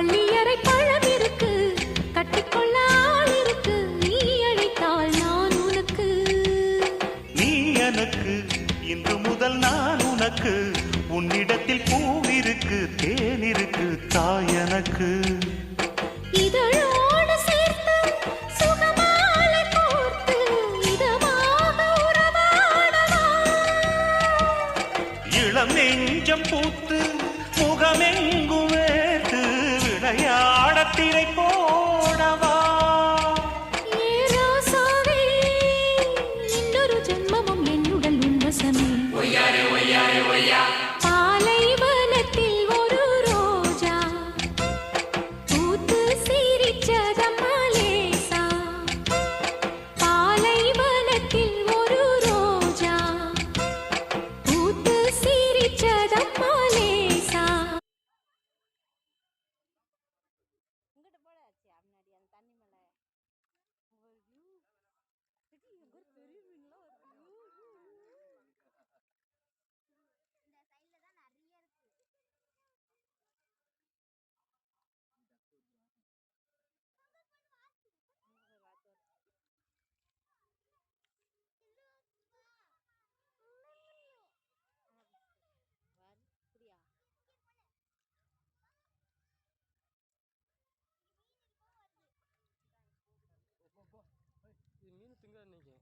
பள்ளியறை பழம் இருக்கு, கட்டிக்கொள்ள ஆள் இருக்கு, நீ அழைத்தால் நான் உனக்கு. நீ எனக்கு, இன்று முதல் நான் உனக்கு. உன்னிடத்தில் பூவிருக்கு, தேன் இருக்கு, தாய் எனக்கு. இதழோடு சேர்த்து சுகமாலை கோர்த்து இதமாக உறவாடவா. இளம் நெஞ்சம் பூத்து முகமெங்கும் வேர்த்து விளையாட திரை போடவா. ஏராசாவே, இன்னொரு ஜென்மமும் என்னுடன் உன்வசமே. பாலைவனத்தில் ஒரு ரோஜா பூத்து சிரிச்சதம்மா லேசா. பாலைவனத்தில் ஒரு ரோஜா பூத்து சிரிச்சதம்மா லேசா. இது மீன் திங்க இன்னைக்கு